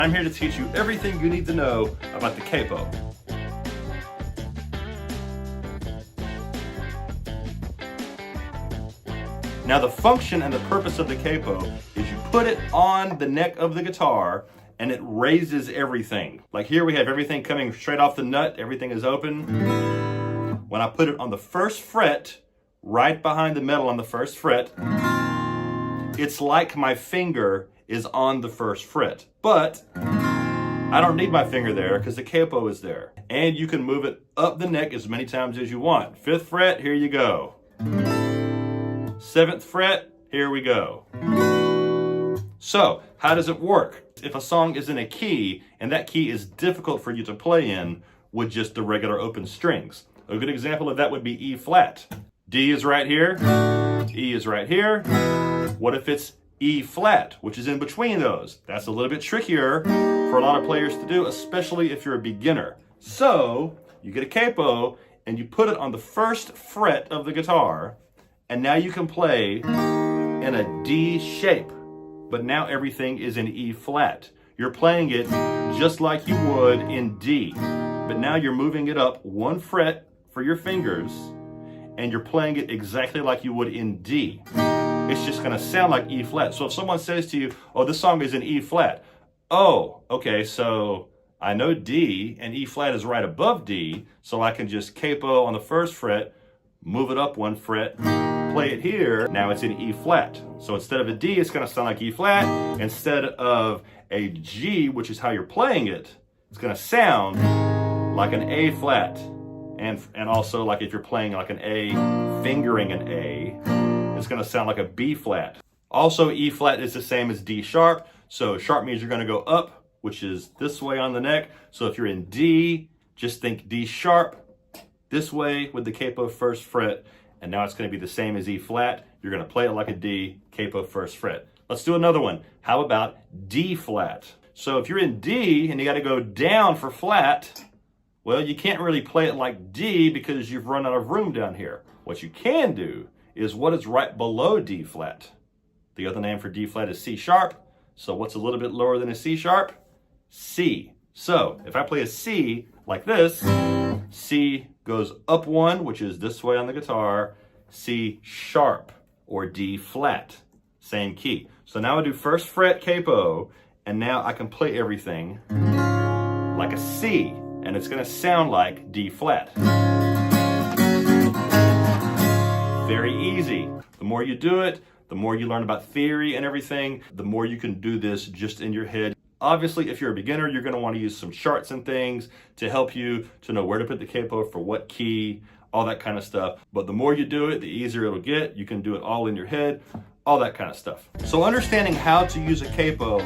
I'm here to teach you everything you need to know about the capo. Now the function and the purpose of the capo is you put it on the neck of the guitar and it raises everything. Like here we have everything coming straight off the nut, everything is open. When I put it on the first fret, right behind the metal on the first fret, it's like my finger is on the first fret. But I don't need my finger there because the capo is there. And you can move it up the neck as many times as you want. 5th fret, here you go. 7th fret, here we go. So, how does it work? If a song is in a key, and that key is difficult for you to play in with just the regular open strings. A good example of that would be E flat. D is right here, E is right here. What if it's E flat, which is in between those? That's a little bit trickier for a lot of players to do, especially if you're a beginner. So, you get a capo, and you put it on the first fret of the guitar, and now you can play in a D shape. But now everything is in E flat. You're playing it just like you would in D. But now you're moving it up 1 fret for your fingers, and you're playing it exactly like you would in D. It's just gonna sound like E flat. So if someone says to you, oh, this song is in E flat. Oh, okay, so I know D, and E flat is right above D, so I can just capo on the first fret, move it up 1 fret, play it here, now it's in E flat. So instead of a D, it's gonna sound like E flat. Instead of a G, which is how you're playing it, it's gonna sound like an A flat. And also like if you're playing like an A, fingering an A, it's gonna sound like a B flat. Also, E flat is the same as D sharp. So sharp means you're gonna go up, which is this way on the neck. So if you're in D, just think D sharp, this way with the capo first fret, and now it's going to be the same as E flat. You're going to play it like a D, capo first fret. Let's do another one. How about D flat? So if you're in D and you got to go down for flat, well, you can't really play it like D because you've run out of room down here. What you can do is what is right below D flat. The other name for D flat is C sharp. So what's a little bit lower than a C sharp? C. So if I play a C like this, C goes up 1, which is this way on the guitar, C sharp or D flat, same key. So now I do first fret capo, and now I can play everything like a C, and it's gonna sound like D flat. Very easy. The more you do it, the more you learn about theory and everything, the more you can do this just in your head. Obviously, if you're a beginner, you're going to want to use some charts and things to help you to know where to put the capo for what key, all that kind of stuff. But the more you do it, the easier it'll get. You can do it all in your head, all that kind of stuff. So understanding how to use a capo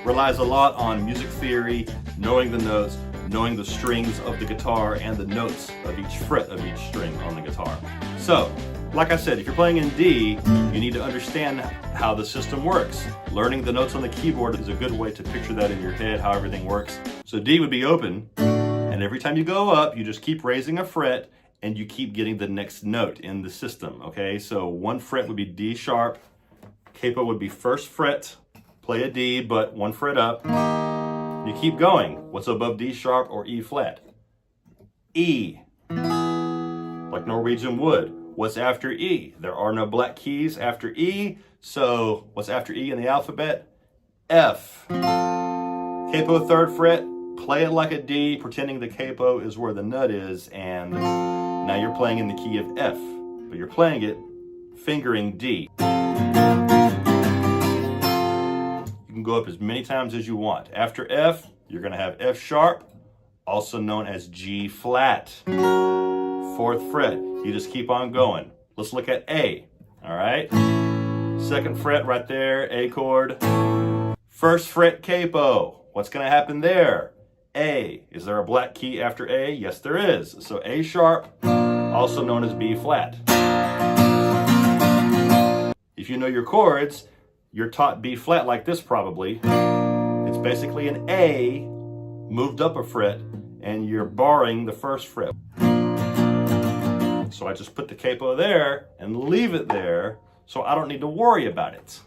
relies a lot on music theory, knowing the notes, knowing the strings of the guitar, and the notes of each fret of each string on the guitar. So, like I said, if you're playing in D, you need to understand how the system works. Learning the notes on the keyboard is a good way to picture that in your head, how everything works. So D would be open, and every time you go up, you just keep raising a fret, and you keep getting the next note in the system, okay? So 1 fret would be D sharp, capo would be first fret, play a D, but 1 fret up. You keep going. What's above D sharp or E flat? E, like Norwegian wood. What's after E? There are no black keys after E, so what's after E in the alphabet? F. Capo 3rd fret, play it like a D, pretending the capo is where the nut is, and now you're playing in the key of F, but you're playing it fingering D. You can go up as many times as you want. After F, you're going to have F sharp, also known as G flat. 4th fret, you just keep on going. Let's look at A, all right? 2nd fret right there, A chord. 1st fret capo, what's gonna happen there? A, is there a black key after A? Yes, there is. So A sharp, also known as B flat. If you know your chords, you're taught B flat like this probably. It's basically an A moved up a fret, and you're barring the 1st fret. So I just put the capo there and leave it there so I don't need to worry about it.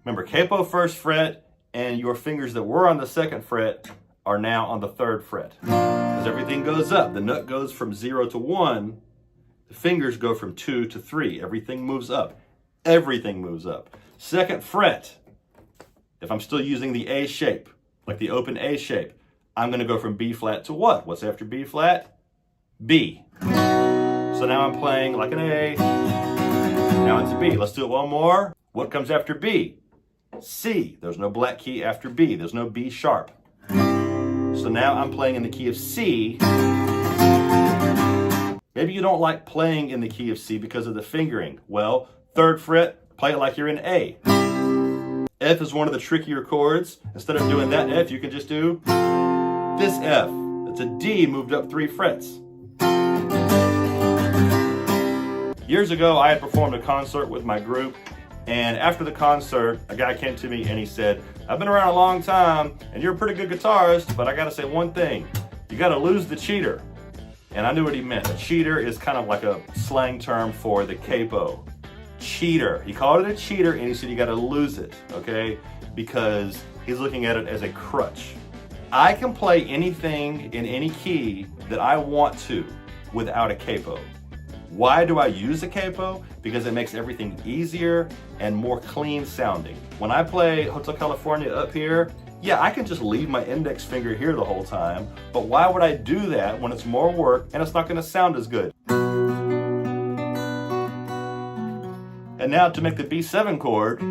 Remember, capo 1st fret, and your fingers that were on the 2nd fret are now on the 3rd fret. As everything goes up, the note goes from 0 to 1, the fingers go from 2 to 3. Everything moves up. Everything moves up. 2nd fret, if I'm still using the A shape, like the open A shape, I'm going to go from B flat to what? What's after B flat? B. So now I'm playing like an A. Now it's a B. Let's do it one more. What comes after B? C. There's no black key after B. There's no B sharp. So now I'm playing in the key of C. Maybe you don't like playing in the key of C because of the fingering. Well, 3rd fret, play it like you're in A. F is one of the trickier chords. Instead of doing that F, you can just do this F. It's a D moved up 3 frets. Years ago, I had performed a concert with my group, and after the concert, a guy came to me and he said, I've been around a long time, and you're a pretty good guitarist, but I gotta say one thing. You gotta lose the cheater. And I knew what he meant. A cheater is kind of like a slang term for the capo. Cheater. He called it a cheater, and he said you gotta lose it, okay? Because he's looking at it as a crutch. I can play anything in any key that I want to without a capo. Why do I use a capo? Because it makes everything easier and more clean sounding. When I play Hotel California up here, yeah, I can just leave my index finger here the whole time, but why would I do that when it's more work and it's not gonna sound as good? And now to make the B7 chord,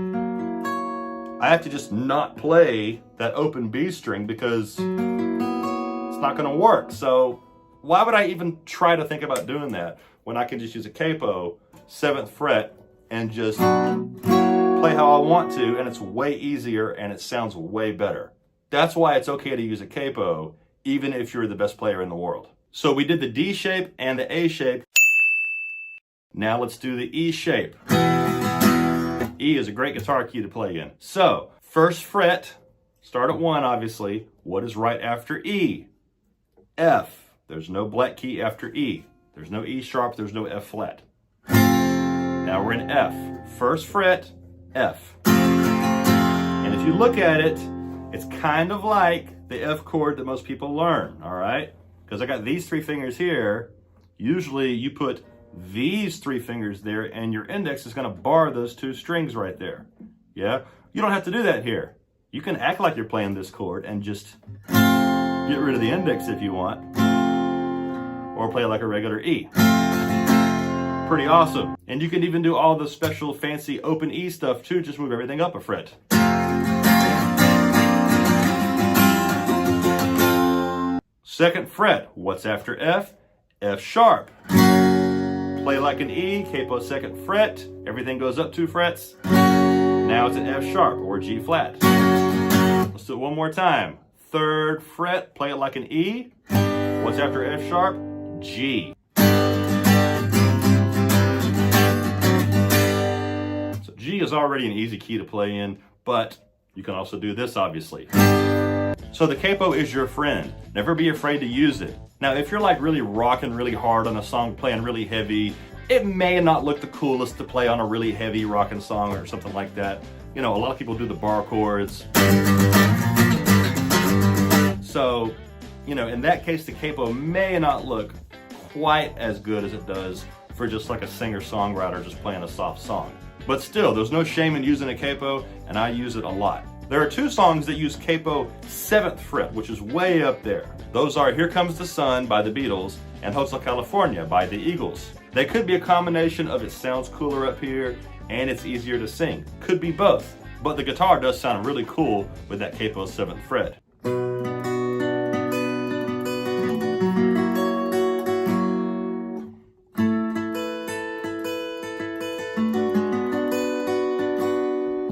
I have to just not play that open B string because it's not gonna work. So why would I even try to think about doing that when I can just use a capo, 7th fret, and just play how I want to, and it's way easier and it sounds way better. That's why it's okay to use a capo, even if you're the best player in the world. So we did the D shape and the A shape. Now let's do the E shape. E is a great guitar key to play in. So, 1st fret, start at 1 obviously. What is right after E? F. There's no black key after E. There's no E sharp, there's no F flat. Now we're in F. 1st fret, F. And if you look at it, it's kind of like the F chord that most people learn, all right? Because I got these 3 fingers here. Usually you put these 3 fingers there and your index is gonna bar those 2 strings right there. Yeah? You don't have to do that here. You can act like you're playing this chord and just get rid of the index if you want. Or play like a regular E. Pretty awesome. And you can even do all the special fancy open E stuff too, just move everything up a fret. 2nd fret, what's after F? F sharp. Play like an E, capo 2nd fret, everything goes up 2 frets. Now it's an F sharp or G flat. Let's do it one more time. 3rd fret, play it like an E. What's after F sharp? G. So G is already an easy key to play in, but you can also do this obviously. So the capo is your friend. Never be afraid to use it. Now, if you're like really rocking really hard on a song, playing really heavy, it may not look the coolest to play on a really heavy rocking song or something like that. You know, a lot of people do the bar chords. So, you know, in that case, the capo may not look quite as good as it does for just like a singer-songwriter just playing a soft song. But still, there's no shame in using a capo, and I use it a lot. There are 2 songs that use capo 7th fret, which is way up there. Those are Here Comes the Sun by the Beatles and Hotel California by the Eagles. They could be a combination of it sounds cooler up here and it's easier to sing. Could be both, but the guitar does sound really cool with that capo 7th fret.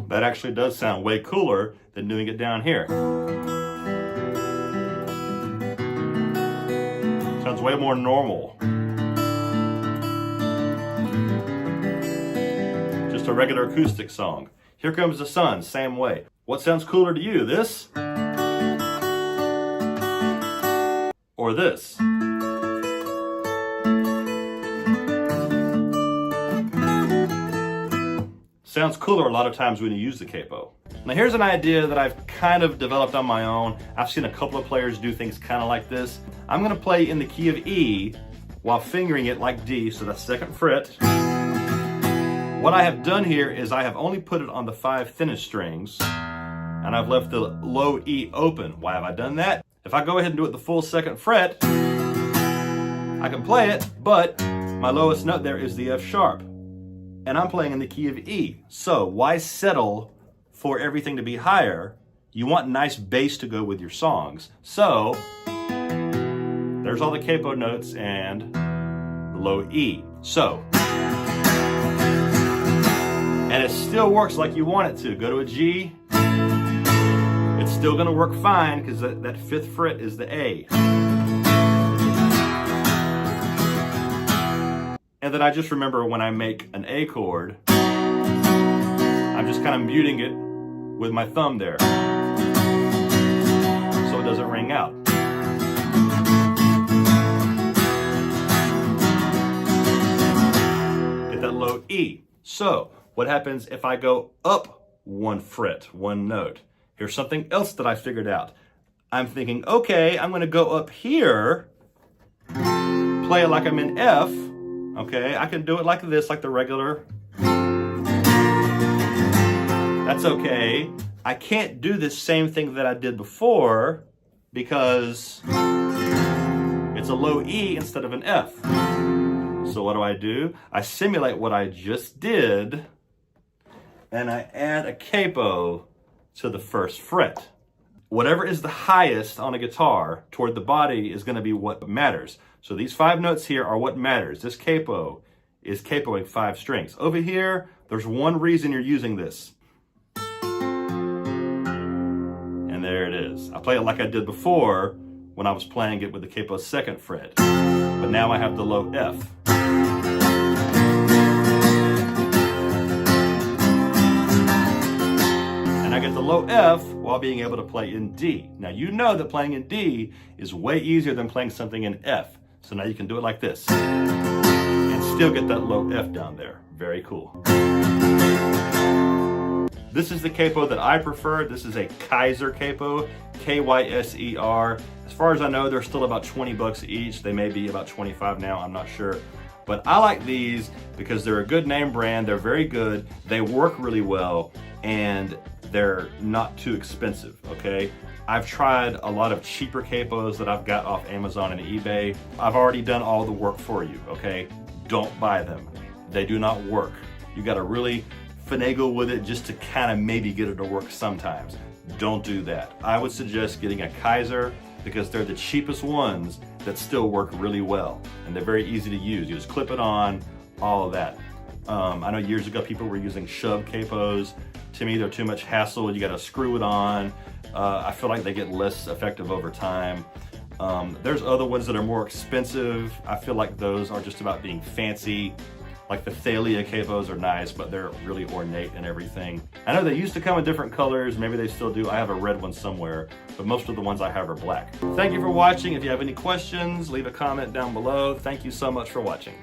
That actually does sound way cooler than doing it down here. Sounds way more normal. Just a regular acoustic song. Here Comes the Sun, same way. What sounds cooler to you, this? Or this? Sounds cooler a lot of times when you use the capo. Now here's an idea that I've kind of developed on my own. I've seen a couple of players do things kind of like this. I'm gonna play in the key of E while fingering it like D, so that's 2nd fret. What I have done here is I have only put it on the 5 thinnest strings, and I've left the low E open. Why have I done that? If I go ahead and do it the full 2nd fret, I can play it, but my lowest note there is the F sharp, and I'm playing in the key of E. So why settle for everything to be higher? You want nice bass to go with your songs. So there's all the capo notes and the low E. So, and it still works like you want it to. Go to a G, it's still gonna work fine because that 5th fret is the A. And then I just remember when I make an A chord, I'm just kind of muting it with my thumb there, so it doesn't ring out. Get that low E. So what happens if I go up 1 fret, 1 note? Here's something else that I figured out. I'm thinking, okay, I'm gonna go up here, play it like I'm in F. Okay, I can do it like this, like the regular. That's okay. I can't do this same thing that I did before because it's a low E instead of an F. So what do? I simulate what I just did, and I add a capo to the 1st fret. Whatever is the highest on a guitar toward the body is going to be what matters. So these 5 notes here are what matters. This capo is capoing 5 strings. Over here, there's one reason you're using this. And there it is. I play it like I did before when I was playing it with the capo 2nd fret. But now I have the low F. And I get the low F while being able to play in D. Now you know that playing in D is way easier than playing something in F. So now you can do it like this and still get that low F down there. Very cool. This is the capo that I prefer. This is a Kaiser capo, K-Y-S-E-R. As far as I know, they're still about 20 bucks each. They may be about 25 now, I'm not sure. But I like these because they're a good name brand. They're very good. They work really well, and they're not too expensive, okay? I've tried a lot of cheaper capos that I've got off Amazon and eBay. I've already done all the work for you, okay? Don't buy them. They do not work. You gotta really finagle with it just to kind of maybe get it to work sometimes. Don't do that. I would suggest getting a Kaiser because they're the cheapest ones that still work really well. And they're very easy to use. You just clip it on, all of that. I know years ago people were using shove capos. To me, they're too much hassle. You gotta screw it on. I feel like they get less effective over time. There's other ones that are more expensive. I feel like those are just about being fancy. Like the Thalia capos are nice, but they're really ornate and everything. I know they used to come in different colors. Maybe they still do. I have a red one somewhere, but most of the ones I have are black. Thank you for watching. If you have any questions, leave a comment down below. Thank you so much for watching.